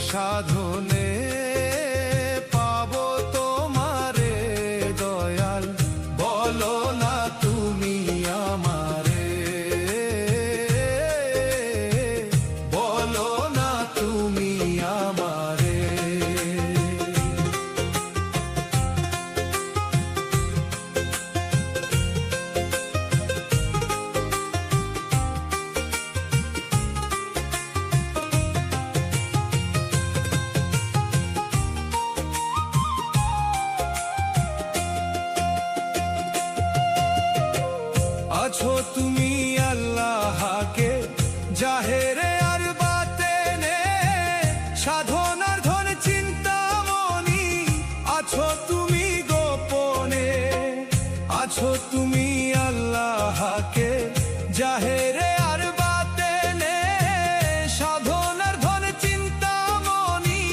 সাধনে পাবো তোমারে দয়াল, বলো না তুমি আমারে, বলো না তুমি আমারে। আছো তুমি আল্লাহকে জাহেরে আর বাতেনে, সাধনার ধন চিন্তামণি আছো তুমি গোপনে। আছো তুমি আল্লাহকে জাহেরে আর বাতেনে, সাধনার ধন চিন্তামণি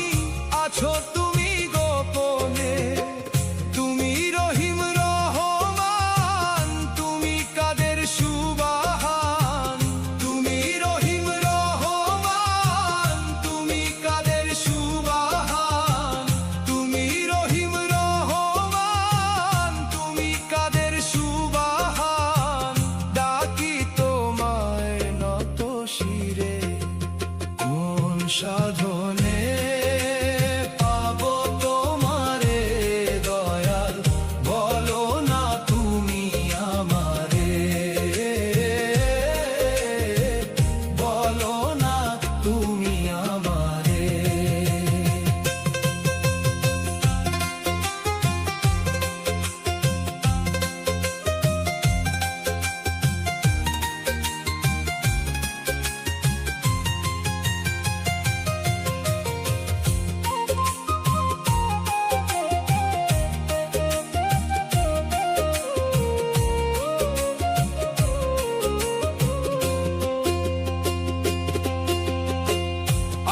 আছো তুমি গোপনে। তুমি রহিম রহমান, তুমি কাদের সুবহান, তুমি রহিম রহমান, তুমি কাদের সুবহান, তুমি রহিম রহমান, তুমি কাদের সুবহান। ডাকি তোমায় নত শিরে, কোন সাধনে পাবো তোমারে দয়াল, বলো না তুমি আমারে, বলো না তুমি আমারে।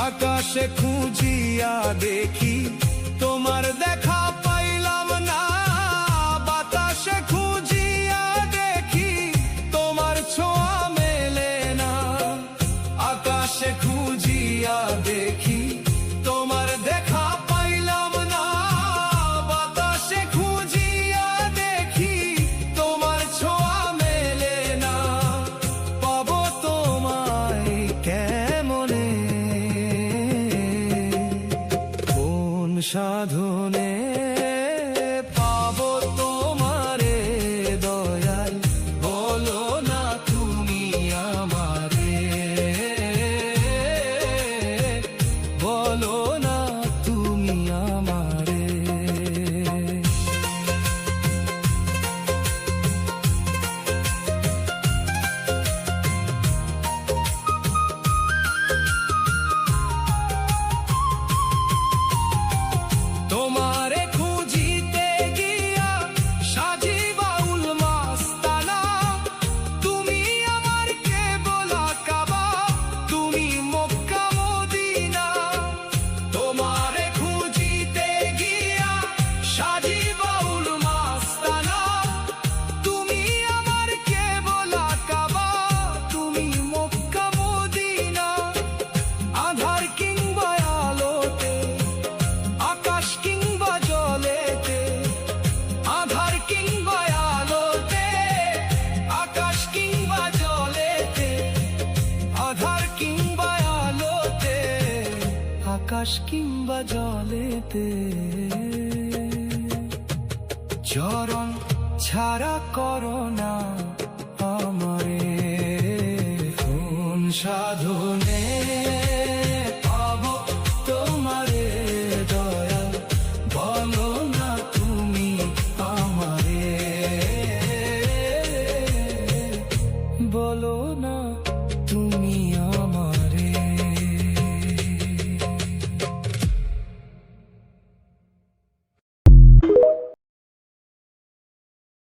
আকাশে খুঁজিয়া দেখি তোমার দেখা পাইলাম না, বাতাসে খুঁজিয়া দেখি তোমার ছোঁয়া মেলে না। আকাশে খুঁজিয়া দেখি তোমার দেখা পাইলাম না, বাতাসে খুঁজিয়া দেখি তোমার ছোঁয়া মেলে না। পাবো তোমায় কেমনে, কোন সাধনে পাবো তোমারে দয়াল, বলো না তুমি আমারে, বলো না তুমি আমারে। তোমারে খুঁজিতে গিয়া সাজিবাউল মাস্তানা, তুমি আমার কেবল কাবা, তুমি মক্কা মদিনা। তোমারে খুঁজিতে গিয়া সাজিবাউল মাস্তানা, তুমি আমার কেবল কাবা, তুমি মক্কা মদিনা। আধার কিংবা আলোতে, আকাশ কিংবা জলেতে, আধার কিংবা আলোতে, আকাশ কিংবা জলেতে, আধার কিংবা আলোতে, আকাশ কিংবা জলেতে। চরণ ছাড়া করো না আমারে, কোন সাধনে পাবো তোমারে দয়াল, বলো না তুমি আমারে, বলো না।